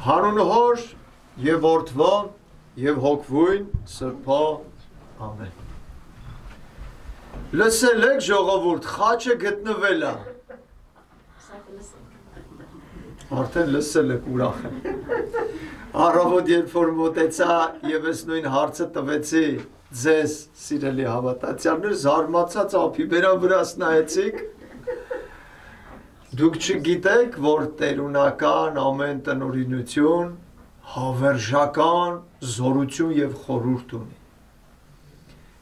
Հանուն Հոր եւ Որդվա եւ Հոգվույն Սրբա ամեն։ Լսել եք ժողովուրդ, խաչը գտնվել է։ Արդեն լսել եք, ուրախ եմ։ Առավոտ երբ որ մոտեցա եւ ես նույն հարցը տվեցի ձեզ, սիրելի հավատացյալներ, զարմացած ափի բերան վրաս նայեցիք։ Դուք չգիտեք, որ տերունական ամեն տնօրինություն, հավերժական զորություն եւ խորհուրդ ունի։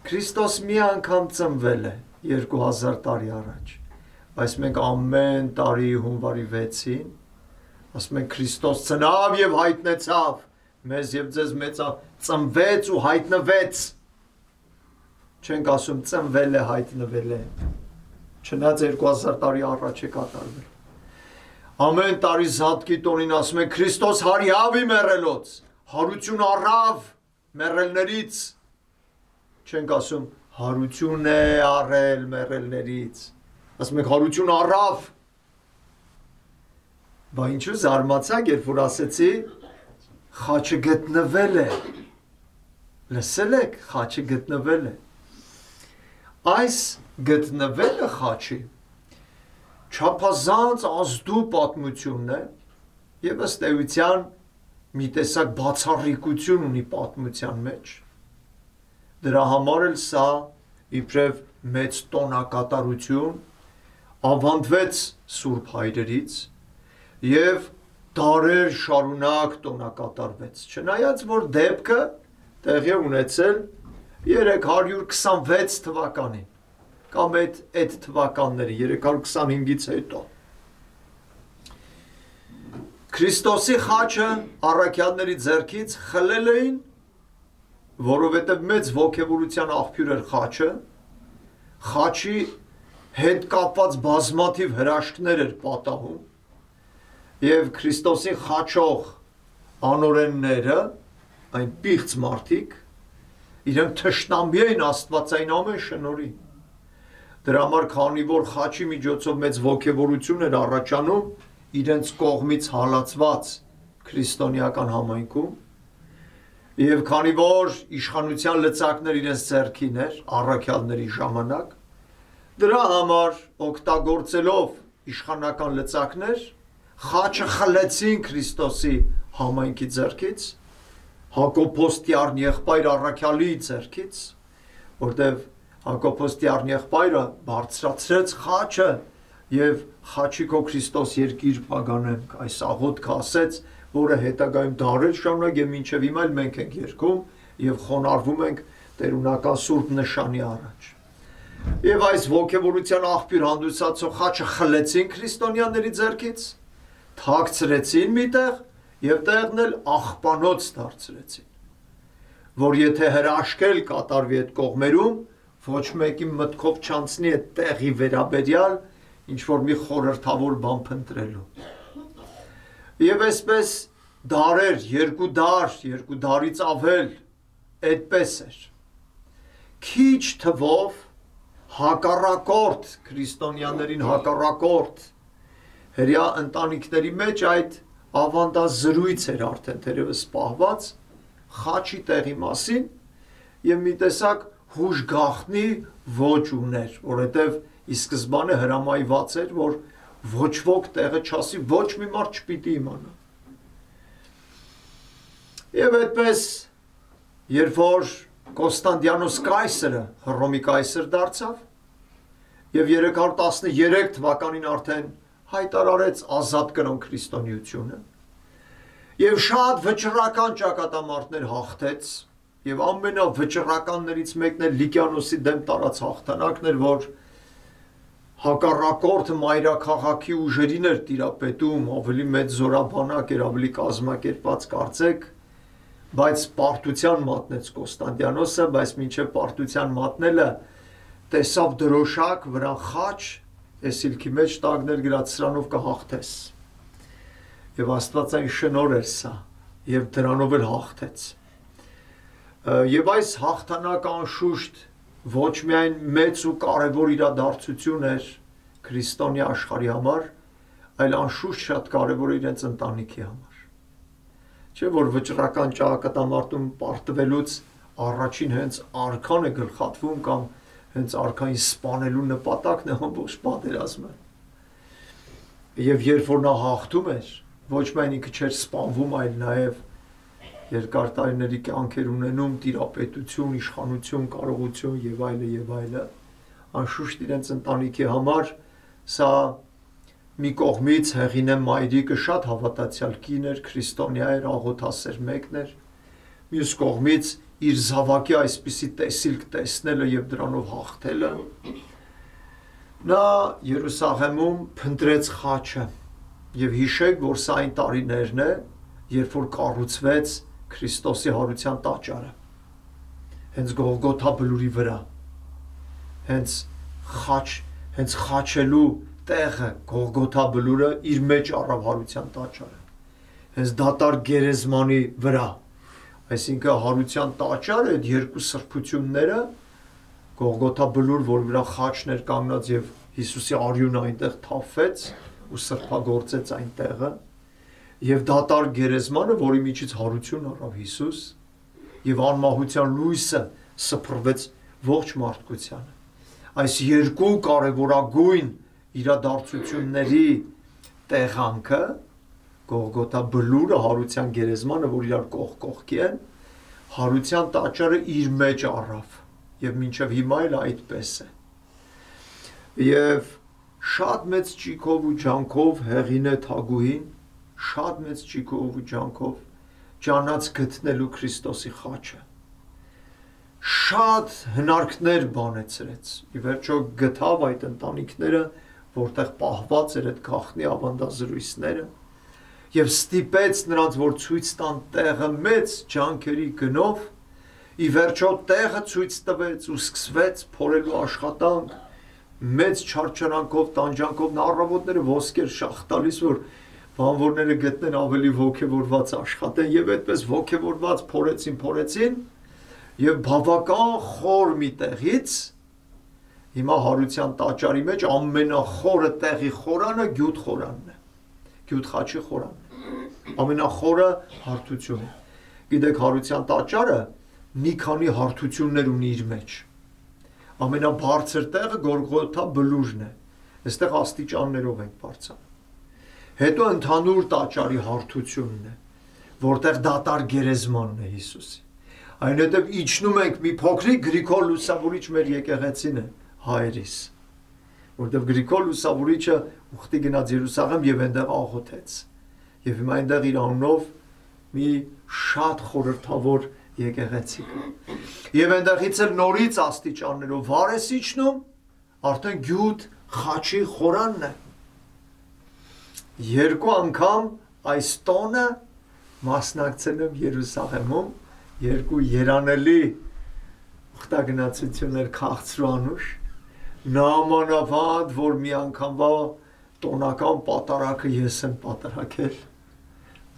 Քրիստոս մի անգամ ծնվել է 2000 տարի առաջ, բայց մենք ամեն տարի հունվարի 6-ին ասում ենք Քրիստոս ծնավ եւ հայտնեցավ մեզ եւ ձեզ ծնվեց ու հայտնվեց։ Չենք ասում ծնվել է, հայտնվել է։ Չնայած 2000 տարի առաջ է կատարվել։ Ամեն տարի Զատկի տոնին ասում են Քրիստոս հարյավի մեռելոց, հարություն առավ մեռելներից։ Չենք ասում հարություն է առել մեռելներից։ Ասում ենք հարություն առավ։ Բա ինչու զարմացաք, երբ որ ասեցի խաչը գտնվել է։ Լսել եք, խաչը գտնվել է։ Այս գտնվելը խաչի չափազանց ազդու պատմությունն է եւ ըստ էության մի տեսակ բացառիկություն ունի պատմության մեջ։ Դրա համար էլ սա իբրև մեծ տոնակատարություն ավանդվեց Սուրբ Հայրերից եւ դարեր շարունակ տոնակատարվեց։ Չնայած որ դեպքը տեղի ունեցել 326 թվականին կամ այդ թվականների 325-ից հետո Քրիստոսի խաչը առաքյալների ձեռքից խլել էին, որովհետև մեծ ոգևորության աղբյուր էր խաչը, խաչի հետ կապված բազմաթիվ հրաշքներ էր պատահում եւ Քրիստոսի խաչող անօրենները, այն պիղծ մարդիկ, իրենք թշնամի էին աստվածային ամեն շնորհի։ Դրա համար քանի որ խաչի միջոցով մեծ ոգևորություն էր առաջանում իրենց կողմից հալածված քրիստոնեական համայնքում եւ քանի որ իշխանության լծակներ իրենց ձեռքին էր առաքյալների ժամանակ, դրա համար օգտագործելով իշխանական լծակներ խաչը խլեցին Քրիստոսի համայնքի ձեռքից, Հակոբոստյան եղբայր առաքյալի ձեռքից, որտեղ Հակոբոստյան եղբայրը բարձրացրեց խաչը եւ խաչիկո Քրիստոս երկիր պագանենք այս աղոթքը ասեց, որը հետագայում դարեր շարունակ եւ մինչեւ հիմա էլ մենք ենք երգում եւ խոնարհվում ենք տերունական սուրբ նշանի առաջ։ Եվ այս ոգևորության աղբյուր հանդուսացող խաչը խլեցին քրիստոնյաների ձեռքից, թաքցրեցին միտեղ եւ տեղն էլ աղբանոց դարձրեցին, որ եթե հրաշքել կատարվի այդ կողմերում, ոչ մեկի մտքով չանցնի այդ տեղի վերաբերյալ ինչ որ մի խորհրդավոր բան փնտրելու։ Եվ այսպես դարեր, երկու դարից ավել այդպես էր։ Քիչ թվով հակառակորդ քրիստոնյաներին հակառակորդ հրյա ընտանիքների մեջ այդ ավանդազրույց էր արդեն թերևս պահված խաչի տեղի մասին եւ մի տեսակ հուժգախնի ոճ ուներ, որովհետեւ ի սկզբանե հրամայված էր, որ ոչ ոք տեղը չասի, ոչ մի մարդ չպիտի իմանա։ Եվ այդպես, երբ որ Կոստանդիանոս կայսրը Հռոմի կայսր դարձավ եւ 313 թվականին արդեն հայտարարեց ազատ կրոն քրիստոնեությունը եւ շատ վճռական ճակատամարտներ հաղթեց եւ ամենավճռականներից մեկն է Լիկիանոսի դեմ տարած հաղթանակն էր, որ հակառակորդը մայրաքաղաքի ուժերին էր տիրապետում, ավելի մեծ զորաբանակ էր, ավելի կազմակերպված կարծեք, բայց պարտության մատնեց Կոստանդիանոսը, բայց մինչև պարտության մատնելը տեսավ դրոշակ, վրան խաչ, Էսիլքի մեջ տագներ գրած սրանով կհաղթես։ Եվ աստվածային շնոր էր սա, եւ դրանով էլ հաղթեց։ Եվ այս հաղթանակը անշուշտ ոչ միայն մեծ ու կարևոր իրադարձություն էր քրիստոնյա աշխարհի համար, այլ անշուշտ շատ կարևոր էր իրենց ընտանիքի համար։ Չէ՞ որ վճռական ճակատամարտում պարտվելուց առաջին հենց արքան է գլխատվում կամ հենց արքային սպանելու նպատակն է ամբողջ պատերազմը։ Եվ երբ որ նա հաղթում էր, ոչ միայն ինքը չէր սպանվում, այլ նաև երկար տարիների կյանքեր ունենում, տիրապետություն, իշխանություն, կարողություն եւ այլը եւ այլը, անշուշտ իրենց ընտանիքի համար սա մի կողմից Հեղինե մայրիկը շատ հավատացյալ կին էր, քրիստոնյա էր, աղոթասեր մեկն էր, մյուս կողմից իր զավակի այսպիսի տեսիլք տեսնելը եւ դրանով հաղթելը, նա Երուսաղեմում փնտրեց խաչը եւ հիշեք, որ սա այն տարիներն է, երբ որ կառուցվեց Քրիստոսի հարության տաճարը, հենց Գողգոթա բլուրի վրա, հենց խաչելու տեղը Գողգոթա բլուրը իր մեջ առավ հարության տաճարը, հենց դատարկ գերեզմանի վրա, այսինքն հարության տաճարը այդ երկու սրբությունները, Գողգոթա բլուր, որ վրա խաչն էր կանգնած եւ Հիսուսի արյունը այնտեղ թափվեց ու սրբագործեց այն տեղը, եւ դատարկ գերեզմանը, որի միջից հարություն առավ Հիսուս, եւ անմահության լույսը սփռվեց ողջ մարդկությանը։ Այս երկու կարևորագույն իրադարձությունների տեղանքը Գողգոթա բլուրը, հարության գերեզմանը, որ իրար կողքի են, հարության տաճարը իր մեջ առավ եւ մինչեւ հիմա էլ այդպես է։ Եվ շատ մեծ ճիգով ու ջանքով Հեղինե Թագուհին շատ մեծ ճիգով ու ջանքով ջանաց գտնելու Քրիստոսի խաչը, շատ հնարքներ բանեցրեց, ի վերջո գտավ այդ ընտանիքները, որտեղ պահված էր այդ գաղտնի ավանդազրույցները, եւ ստիպեց նրանց, որ ցույց տան տեղը մեծ ջանքերի գնով, ի վերջո տեղը ցույց տվեց ու սկսվեց փորելու աշխատանք, մեծ չարչարանքով, տանջանքով, նա առավոտները ոսկեր շախ տալիս, որ բանվորները գտնեն ավելի ոգևորված աշխատեն եւ այդպես ոգևորված փորեցին եւ բավական խոր մի տեղից հիմա հարության տաճարի մեջ ամենախորը տեղի խորանը գյուտ խորանն է, գյուտ խաչի խորանն է, ամենախորը հարթությունը։ Գիտեք, հարության տաճարը մի քանի հարթություններ ունի իր մեջ, ամենաբարձր տեղը Գողգոթա բլուրն է, այստեղ աստիճաններով ենք բարձրանում, հետո ընդհանուր տաճարի հարթությունն է, որտեղ դատարկ գերեզմանն է Հիսուսի, այնուհետև իջնում ենք մի փոքրիկ Գրիգոր Լուսավորիչ մեր եկեղեցին է, հայերիս, որտեղ Գրիգոր Լուսավորիչը ուխտի գնաց Երուսաղեմ եւ այնտեղ աղոթեց, եւ հիմա այնտեղ իր անունով մի շատ խորհրդավոր եկեղեցի կա, եւ այնտեղից էլ նորից աստիճաններով վարես իջնում, արդեն գյուտ խաչի խորանն է, երկու անգամ այս տոնը մասնակցել եմ Երուսաղեմում, երկու երանելի ուխտագնացություններ քաղցրու անուշ, նամանավանդ, որ մի անգամվա տոնական պատարակը ես եմ պատարակել,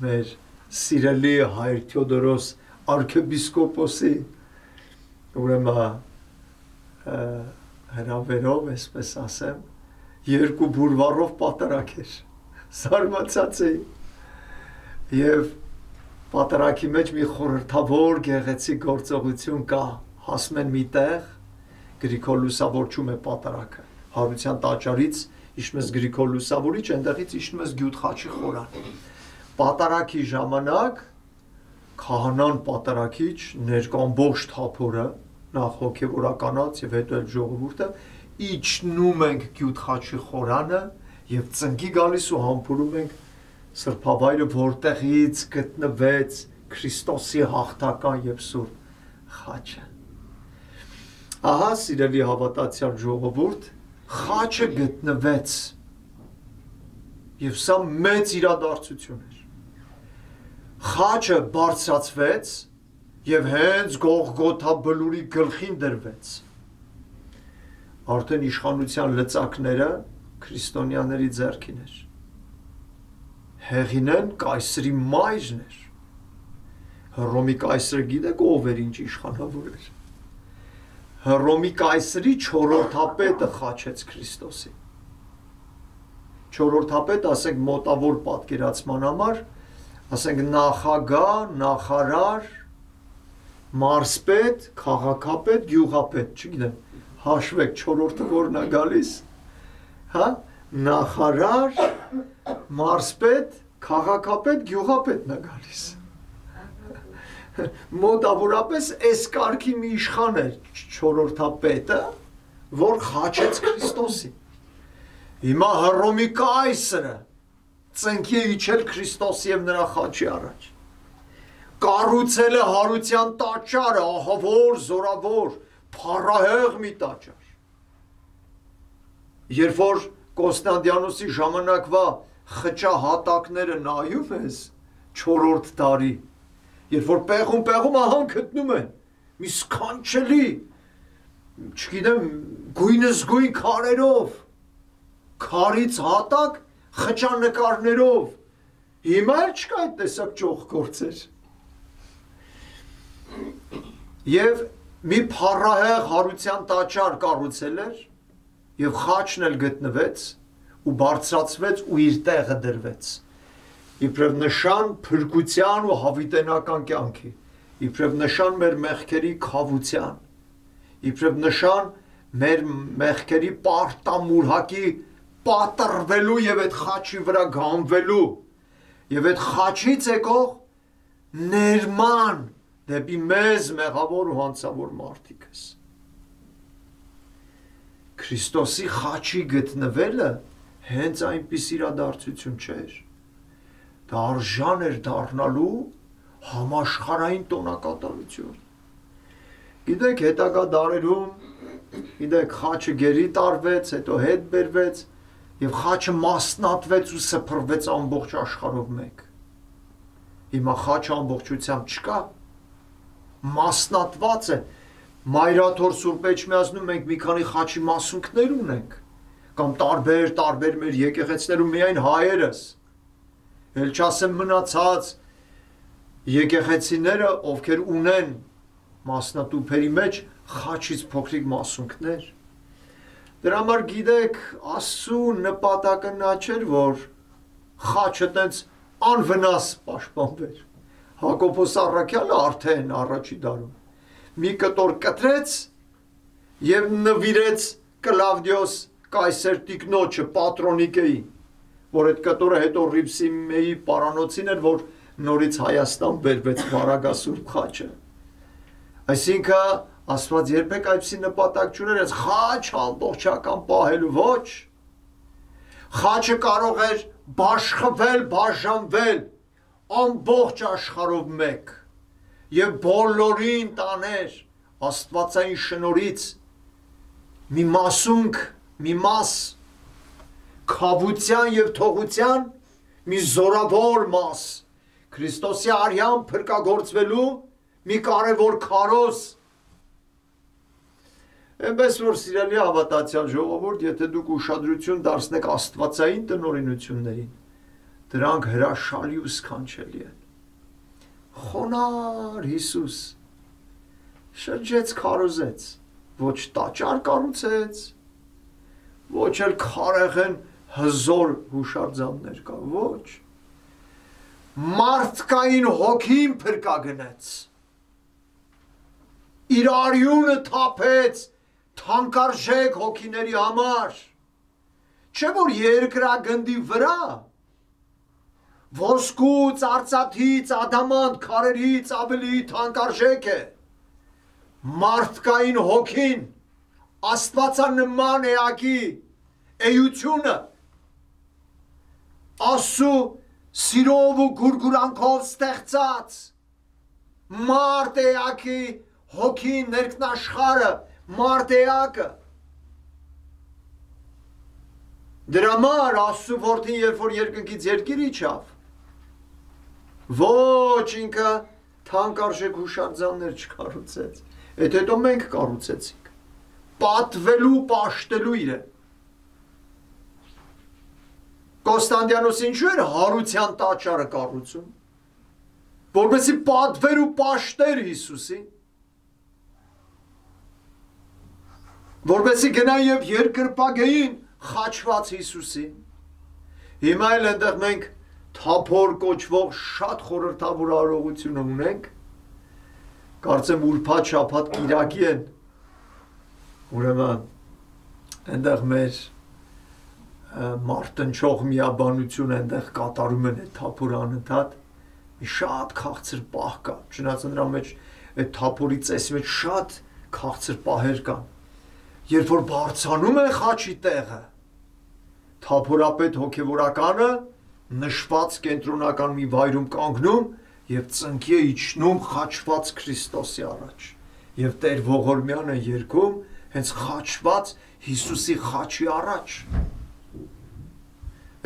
մեր սիրելի հայր Թեոդորոս արքեպիսկոպոսի, ուրեմն հրավերով, այսպես ասեմ, երկու բուրվարով պատարակ էր, զարմացած էի, եւ պատարակի մեջ մի խորհրդավոր գեղեցիկ գործողություն կա, հասնում են մի տեղ, Գրիգոր Լուսավորչում է պատարակը, հարության տաճարից իջնում ես Գրիգոր Լուսավորիչ, այնտեղից իջնում ես գյուտ խաչի խորան, պատարակի ժամանակ քահանան պատարակիչ ներկա ամբողջ թափորը, նախ հոգևորականած եւ հետո էլ ժողովուրդը, իջնում ենք գյուտ խաչի խորանը եւ ծնկի գալիս ու համբուրում ենք սրբավայրը, որտեղից գտնվեց Քրիստոսի հաղթական եւ սուրբ խաչը։ Ահա, սիրելի հավատացյալ ժողովուրդ, խաչը գտնվեց եւ սա մեծ իրադարձություն էր։ Խաչը բարձրացվեց եւ հենց Գողգոթա բլուրի գլխին դրվեց։ Արդեն իշխանության լծակները քրիստոնյաների ձեռքին էր։ Հեղինեն կայսրի մայրն էր։ Հռոմի կայսրը գիտեք ով էր, ինչ իշխանավոր էր։ Հռոմի կայսրի չորրորդապետը խաչեց Քրիստոսին։ Չորրորդապետ, ասենք մոտավոր պատկերացման համար, ասենք նախագահ, նախարար, մարզպետ, քաղաքապետ, գյուղապետ, չգիտեմ, հաշվեք 4-րդը որն է գալիս, հա, նախարար, մարզպետ, քաղաքապետ, գյուղապետն է գալիս։ Մոտավորապես այս կարգի մի իշխան էր 4-րդապետը, որ խաչեց Քրիստոսին։ Հիմա Հռոմի կայսրը ծնկի է իջել Քրիստոսի և նրա խաչի առաջ։ Կառուցել է հարության տաճարը, ահավոր, զորավոր, փառահեղ մի տաճար։ Երբ որ Կոստանդիանոսի ժամանակվա խճահատակները նայում ես 4-րդ դարի, երբ որ պեղում ահան գտնում են մի սքանչելի, չգիտեմ, գույնզգույն քարերով, քարից հատակ խճանկարներով, հիմա էլ չկա այդ տեսակ ճոխ գործեր։ Եվ մի փառահեղ հարության տաճար կառուցել էր, և խաչն էլ գտնվեց, ու բարձրացվեց ու իր տեղը դրվեց։ Իբրև նշան փրկության ու հավիտենական կյանքի, իբրև նշան մեր մեղքերի քավության, իբրև նշան մեր մեղքերի պարտամուրհակի պատռվելու և այդ խաչի վրա գանվելու և այդ խաչից եկող ներման դեպի մեզ մեղավոր ու հանցավոր մարդիկս։ Քրիստոսի խաչի գտնվելը հենց այնպես իրադարձություն չէր։ Դա արժան էր դառնալու համաշխարհային տոնակատարություն։ Գիտեք, հետագա դարերում, գիտեք, խաչը գերի տարվեց, հետո հետ բերվեց, և խաչը մասնատվեց ու սփռվեց ամբողջ աշխարհով մեկ։ Հիմա խաչը ամբողջությամբ չկա, մասնատված է։ Մայրաթոր Սուրբ Էջմիածնում մենք մի քանի խաչի մասունքներ ունենք, կամ տարբեր մեր եկեղեցիներում միայն հայերս, էլ չասեմ մնացած եկեղեցիները, ովքեր ունեն մասնատուփերի մեջ խաչից փոքրիկ մասունքներ։ Դրա համար գիտեք, Աստծու նպատակը նա չէր, որ խաչը տենց անվնաս պաշտպանվեր։ Հակոբոս առաքյալը արդեն առաջի դարում մի կտոր կտրեց և նվիրեց Կլավդիոս կայսեր տիկնոջը Պատրոնիկեին, որ այդ կտորը հետո Ռիփսիմեի պարանոցին էր, որ նորից Հայաստան բերվեց Վարագասուրբ խաչը։ Այսինքն Աստված երբեք այդպիսի նպատակ չուներ այս խաչ ամբողջական պահելու, ոչ։ Խաչը կարող էր բաշխվել, բաժանվել ամբողջ աշխարհով մեկ և բոլորին տաներ աստվածային շնորհից մի մասունք, մի մաս, քավության և թողության մի զորավոր մաս, Քրիստոսի արյամբ փրկագործվելու մի կարևոր քարոզ։ Այնպես որ սիրելի հավատացյալ ժողովուրդ, եթե դուք ուշադրություն դարձնեք աստվածային տնօրինություններին, դրանք հրաշալի ու սքանչելի են։ Խոնար Հիսուս շրջեց քարոզեց, ոչ տաճար կառուցեց, ոչ էլ քարեղեն հզոր հուշարձաններ կա, ոչ։ Մարդկային հոգին փրկագնեց, իր արյունը թափեց թանկարժեք հոգիների համար, չէ որ երկրագնդի վրա, ոսկուց, արծաթից, ադամանտ քարերից ավելի թանկարժեք է, մարդկային հոգին, աստվածանման էակի էությունը, Աստծու սիրով ու գուրգուրանքով ստեղծած, մարդ էակի հոգին ներքնաշխարը, մարդ էակը։ Դրա համար Աստծու որդին, երբ որ երկնքից երկիր իջավ, ոչ ինքը թանկարժեք հուշարձաններ չկառուցեց, այդ հետո մենք կառուցեցինք, պատվելու, պաշտելու իրեն։ Կոստանդիանոսը ինչու էր հարության տաճարը կառուցում, որպեսզի պատվեր ու պաշտեր Հիսուսին, որպեսզի գնան և երկրպագեին խաչված Հիսուսին։ Հիմա էլ այնտեղ մենք թափոր կոչվող շատ խորհրդավոր արարողություն ունենք, կարծեմ ուրբաթ շաբաթ կիրակի են, ուրեմն այնտեղ մեր մարտնչող միաբանություն այնտեղ կատարում են այդ թափորը անընդհատ, մի շատ քաղցր պահ կա, չնայած նրա մեջ այդ թափորի ծեսի մեջ շատ քաղցր պահեր կան, երբ որ բարձանում է խաչի տեղը, թափորապետ հոգևորականը նշված կենտրոնական մի վայրում կանգնում և ծնկի է իջնում խաչված Քրիստոսի առաջ և Տեր Ողորմյանը երգում հենց խաչված Հիսուսի խաչի առաջ։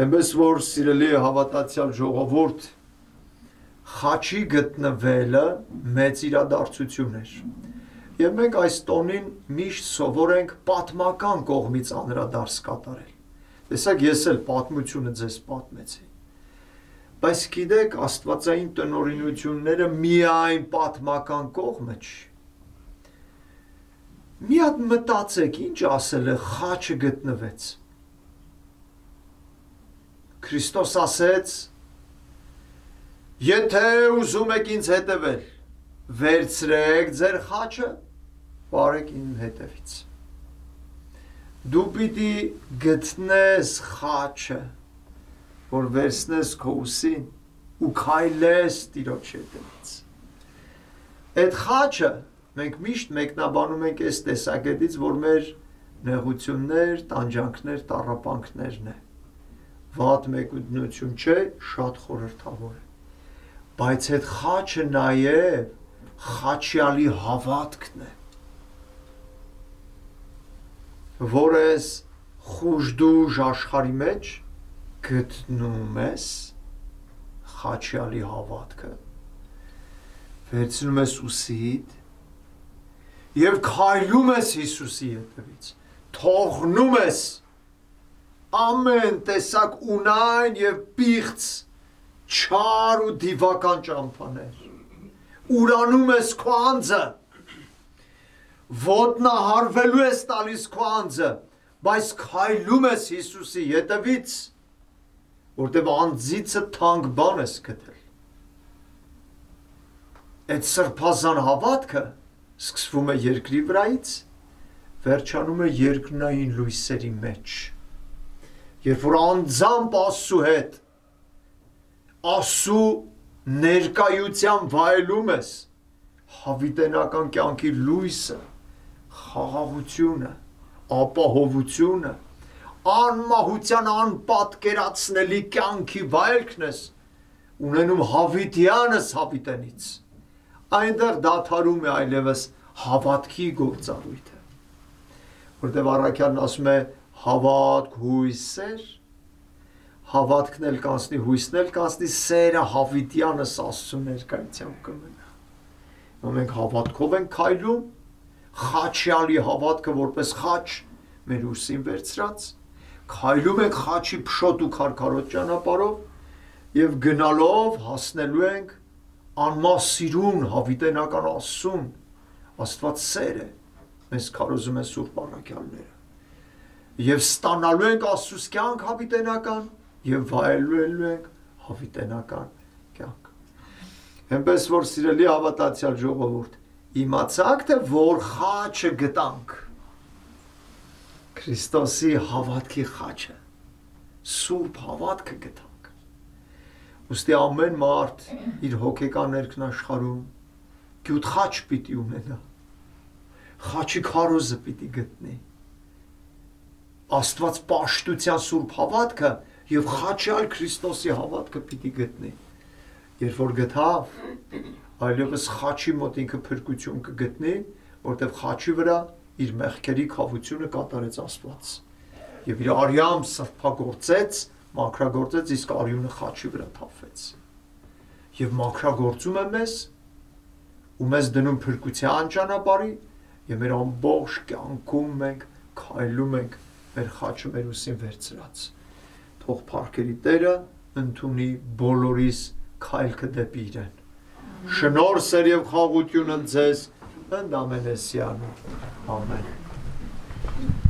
Այնպես որ սիրելի հավատացյալ ժողովուրդ, խաչի գտնվելը մեծ իրադարձություն էր և մենք այս տոնին միշտ սովոր ենք պատմական կողմից անդրադարձ կատարել։ Տեսեք, ես էլ պատմությունը ձեզ պատմեցի, բայց գիտեք, աստվածային տնօրինությունները միայն պատմական կողմը չի։ Մի հատ մտածեք, ինչ ասել է խաչը գտնվեց։ Քրիստոս ասեց, եթե ուզում եք ինձ հետևել, վերցրեք ձեր խաչը, պարեք իմ հետևից։ Դու պիտի գտնես խաչը, որ վերցնես քո ուսին ու քայլես Տիրոջ հետևից։ Այդ խաչը մենք միշտ մեկնաբանում ենք այս տեսակետից, որ մեր նեղություններ, տանջանքներ, տառապանքներն է։ Վատ մեկնություն չէ, շատ խորհրդավոր է։ Բայց այդ խաչը նաև խաչյալի հավատքն է, որ ես խուժդուժ աշխարհի մեջ գտնում ես խաչյալի հավատքը, վերցնում ես ուսիդ և քայլում ես Հիսուսի հետևից, թողնում ես ամեն տեսակ ունայն և պիղծ չար ու դիվական ճամփաներ, ուրանում ես քո անձը, ոտնահարվելու ես տալիս քո անձը, բայց քայլում ես Հիսուսի հետևից, որտև անձիցը թանկ բան ես գտել։ Այդ սրբազան հավատքը սկսվում է երկրի վրայից, վերջանում է երկնային լույսերի մեջ, երբ որ անձամբ Աստծու հետ Աստծու ներկայության վայելում ես, հավիտենական կյանքի լույսը, խաղաղությունը, ապահովությունը, անմահության անպատկերացնելի կյանքի վայելքն ես, ունենում հավիտյանս հավիտենից, այնտեղ դադարում է այլևս հավատքի գործառույթը, որտեղ առաքյալն ասում է հավատք, հույս, սեր, հավատքն էլ կանցնի, հույսն էլ կանցնի, սերը հավիտյանս Աստծու ներկայությամբ կմնա։ Մենք հավատքով ենք քայլում, խաչյալի հավատքը որպես խաչ մեր ուսին վերցրած, քայլում ենք խաչի փշոտ ու քարքարոտ ճանապարհով և գնալով հասնելու ենք անմասիրուն հավիտենական Աստծուն, Աստված սեր է, մեզ քարոզում են սուրբ առաքյալները, և ստանալու ենք Աստծուց կյանք հավիտենական և վայելելու ենք հավիտենական կյանք։ Այնպես որ սիրելի հավատացյալ ժողովուրդ, իմացաք թե որ խաչը գտանք, Քրիստոսի հավատքի խաչը, սուրբ հավատքը գտանք։ Ուստի ամեն մարդ իր հոգեկան ներքնաշխարհում գյուտ խաչ պիտի ունենա, խաչի քարոզը պիտի գտնի, Աստված պաշտության սուրբ հավատքը և խաչյալ Քրիստոսի հավատքը պիտի գտնի։ Երբ որ գտավ, այլևս խաչի մոտ ինքը փրկություն կգտնի, որտև խաչի վրա իր մեղքերի քավությունը կատարեց Աստված։ Եվ իր արյամբ սրբագործեց, մաքրագործեց, իսկ արյունը խաչի վրա թափվեց։ Եվ մաքրագործում է մեզ ու մեզ դնում փրկության ճանապարհի, եւ մեր ամբողջ կյանքում մենք քայլում ենք մեր խաչը մեր ուսին վերցրած։ Թող փառքերի Տերը ընդունի բոլորիս քայլքը դեպի իրեն։ Շնորհ, սեր եւ խաղաղություն ձեզ, ընդ ամենեսյան։ Ամեն։